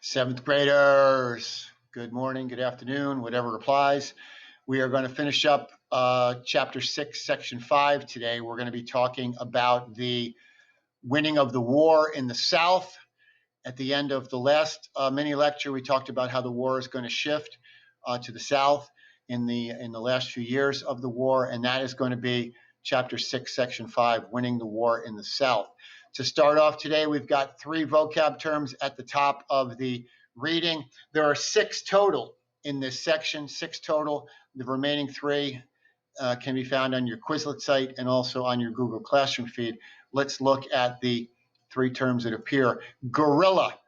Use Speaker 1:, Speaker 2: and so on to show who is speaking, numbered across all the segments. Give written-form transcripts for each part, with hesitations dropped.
Speaker 1: Seventh graders, good morning, good afternoon, whatever applies. We are going to finish up Chapter 6, Section 5 today. We're going to be talking about the winning of the war in the South. At the end of the last mini lecture, we talked about how the war is going to shift to the South in the last few years of the war, and that is going to be Chapter 6, Section 5, winning the war in the South. To start off today, we've got 3 vocab terms at the top of the reading. There are 6 total in this section, 6 total. The remaining 3 can be found on your Quizlet site and also on your Google Classroom feed. Let's look at the 3 terms that appear. Guerrilla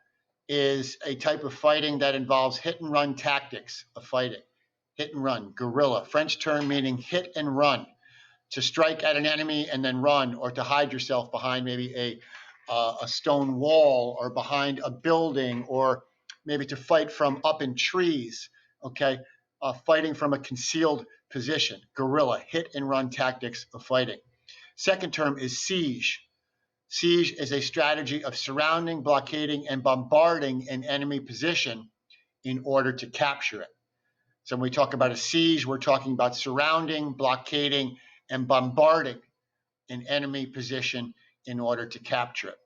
Speaker 1: is a type of fighting that involves hit-and-run tactics of fighting. Hit and run, guerrilla, French term meaning hit and run. To strike at an enemy and then run, or to hide yourself behind maybe a stone wall or behind a building, or maybe to fight from up in trees, okay? Fighting from a concealed position, guerrilla, hit and run tactics of fighting. Second term is siege. Siege is a strategy of surrounding, blockading, and bombarding an enemy position in order to capture it. So when we talk about a siege, we're talking about surrounding, blockading, and bombarding an enemy position in order to capture it.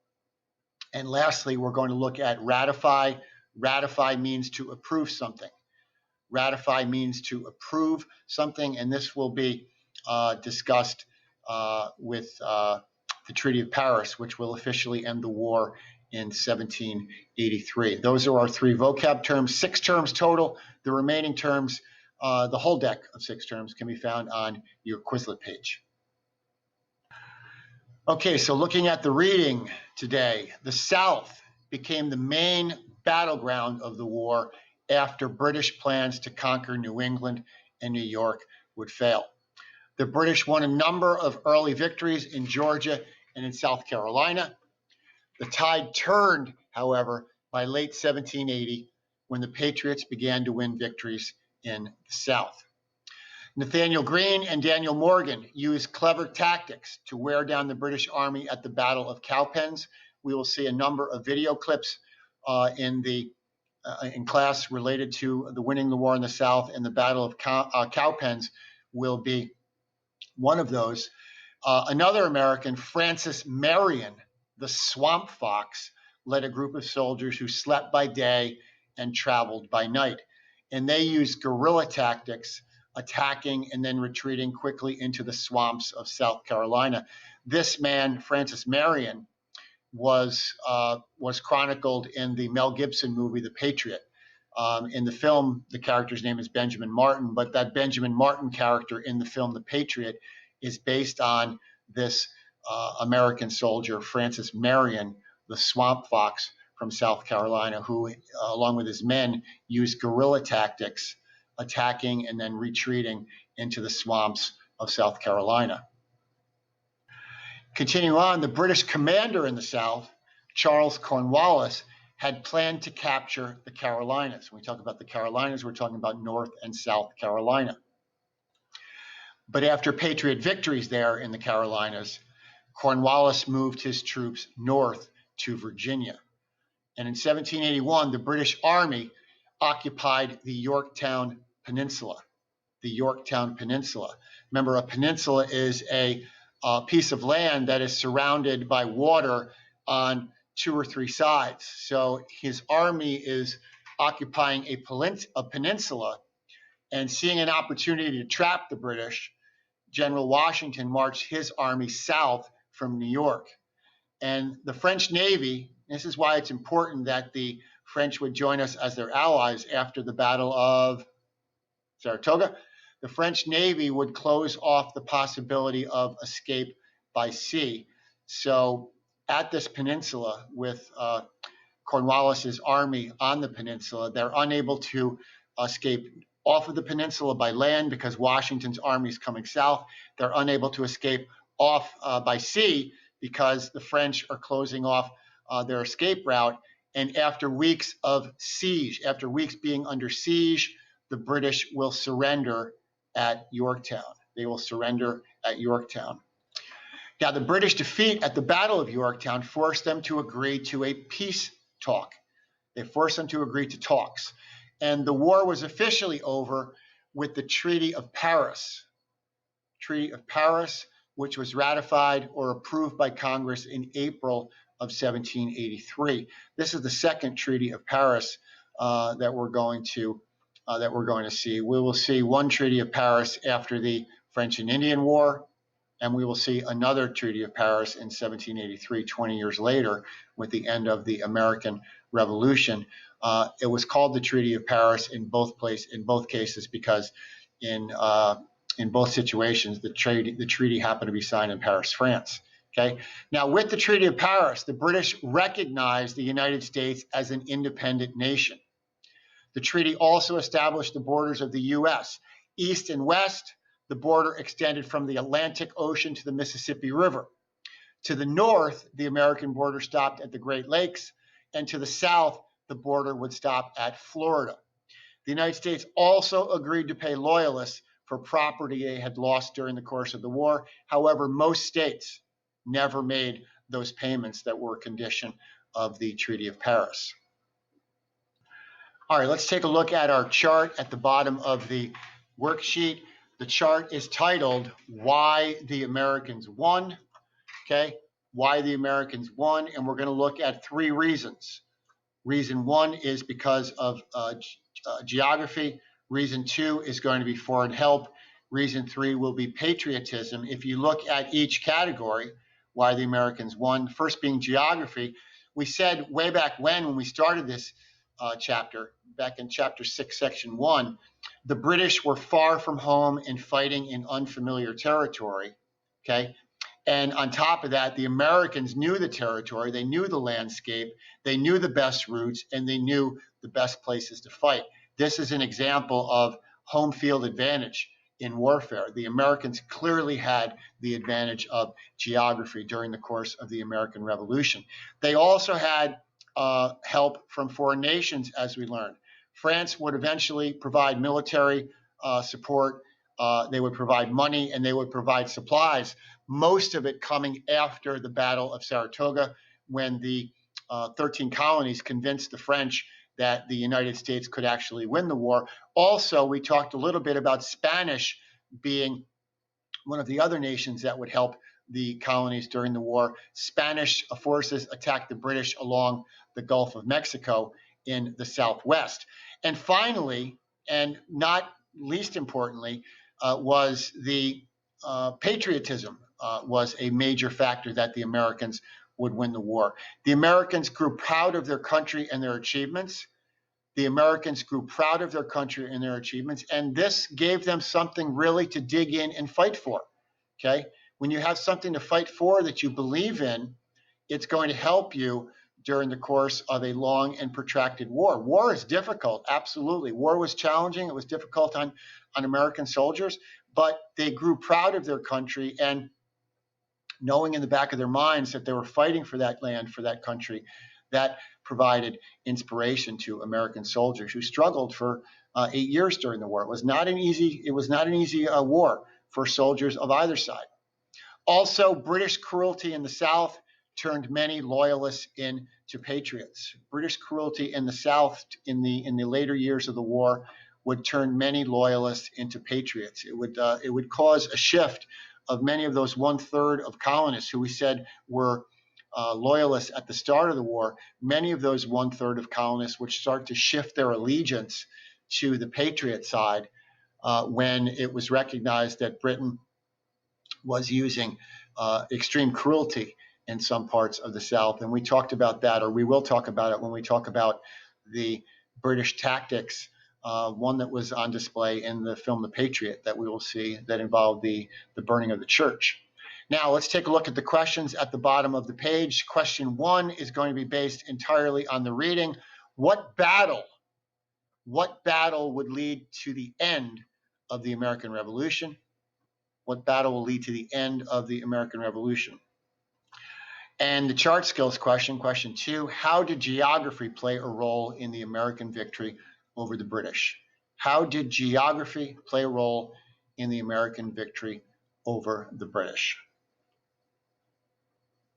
Speaker 1: And lastly, we're going to look at ratify. Ratify means to approve something. Ratify means to approve something, and this will be discussed with the Treaty of Paris, which will officially end the war in 1783. Those are our 3 vocab terms, 6 terms total. The remaining terms, the whole deck of 6 terms, can be found on your Quizlet page. Okay, so looking at the reading today, the South became the main battleground of the war after British plans to conquer New England and New York would fail. The British won a number of early victories in Georgia and in South Carolina. The tide turned, however, by late 1780 when the Patriots began to win victories in the South. Nathaniel Greene and Daniel Morgan used clever tactics to wear down the British Army at the Battle of Cowpens. We will see a number of video clips in class related to the winning the war in the South, and the Battle of Cowpens will be one of those. Another American, Francis Marion, the Swamp Fox, led a group of soldiers who slept by day and traveled by night. And they used guerrilla tactics, attacking and then retreating quickly into the swamps of South Carolina. This man, Francis Marion, was chronicled in the Mel Gibson movie, The Patriot. In the film, the character's name is Benjamin Martin, but that Benjamin Martin character in the film The Patriot is based on this American soldier, Francis Marion, the Swamp Fox from South Carolina, who, along with his men, used guerrilla tactics, attacking and then retreating into the swamps of South Carolina. Continuing on, the British commander in the South, Charles Cornwallis, had planned to capture the Carolinas. When we talk about the Carolinas, we're talking about North and South Carolina. But after Patriot victories there in the Carolinas, Cornwallis moved his troops north to Virginia. And in 1781, the British Army occupied the Yorktown Peninsula. The Yorktown Peninsula. Remember, a peninsula is a piece of land that is surrounded by water on 2 or 3 sides. So his army is occupying a peninsula, and seeing an opportunity to trap the British, General Washington marched his army south from New York. And the French Navy, this is why it's important that the French would join us as their allies after the Battle of Saratoga. The French Navy would close off the possibility of escape by sea. So at this peninsula, with Cornwallis's army on the peninsula, they're unable to escape off of the peninsula by land because Washington's army is coming south. They're unable to escape off by sea because the French are closing off their escape route. And after weeks of siege, after weeks being under siege, the British will surrender at Yorktown. They will surrender at Yorktown. Now, the British defeat at the Battle of Yorktown forced them to agree to a peace talk. They forced them to agree to talks. And the war was officially over with the Treaty of Paris. Treaty of Paris, which was ratified or approved by Congress in April of 1783. This is the second Treaty of Paris that we're going to see. We will see one Treaty of Paris after the French and Indian War, and we will see another Treaty of Paris in 1783, 20 years later, with the end of the American Revolution. It was called the Treaty of Paris in both cases because in both situations the treaty happened to be signed in Paris, France. Okay. Now, with the Treaty of Paris, the British recognized the United States as an independent nation. The treaty also established the borders of the U.S. East and west, the border extended from the Atlantic Ocean to the Mississippi River. To the north, the American border stopped at the Great Lakes, and to the south, the border would stop at Florida. The United States also agreed to pay loyalists for property they had lost during the course of the war. However, most states never made those payments that were a condition of the Treaty of Paris. All right, let's take a look at our chart at the bottom of the worksheet. The chart is titled Why the Americans Won. Okay, why the Americans won, and we're going to look at three reasons. Reason one is because of geography. Reason two is going to be foreign help. Reason three will be patriotism. If you look at each category, why the Americans won, first being geography, we said way back when we started this chapter, back in chapter 6, section 1, the British were far from home and fighting in unfamiliar territory. Okay. And on top of that, the Americans knew the territory, they knew the landscape, they knew the best routes, and they knew the best places to fight. This is an example of home field advantage in warfare. The Americans clearly had the advantage of geography during the course of the American Revolution. They also had help from foreign nations, as we learned. France would eventually provide military support. They would provide money and they would provide supplies, most of it coming after the Battle of Saratoga, when the 13 colonies convinced the French that the United States could actually win the war. Also, we talked a little bit about Spanish being one of the other nations that would help the colonies during the war. Spanish forces attacked the British along the Gulf of Mexico in the Southwest. And finally, and not least importantly, was the patriotism was a major factor that the Americans would win the war. The Americans grew proud of their country and their achievements. The Americans grew proud of their country and their achievements, and this gave them something really to dig in and fight for. Okay? When you have something to fight for that you believe in, it's going to help you during the course of a long and protracted war. War is difficult, absolutely. War was challenging. It was difficult on American soldiers, but they grew proud of their country, and knowing in the back of their minds that they were fighting for that land, for that country, that provided inspiration to American soldiers who struggled for 8 years during the war. It was not an easy war for soldiers of either side. Also, British cruelty in the South turned many loyalists into patriots. British cruelty in the South in the later years of the war would turn many loyalists into patriots. It would cause a shift of many of those 1/3 of colonists who we said were loyalists at the start of the war. Many of those 1/3 of colonists would start to shift their allegiance to the patriot side when it was recognized that Britain was using extreme cruelty in some parts of the South. And we talked about that, or we will talk about it when we talk about the British tactics, one that was on display in the film The Patriot that we will see that involved the burning of the church. Now, let's take a look at the questions at the bottom of the page. Question 1 is going to be based entirely on the reading. What battle would lead to the end of the American Revolution? What battle will lead to the end of the American Revolution? And the chart skills question, question 2, how did geography play a role in the American victory over the British? How did geography play a role in the American victory over the British?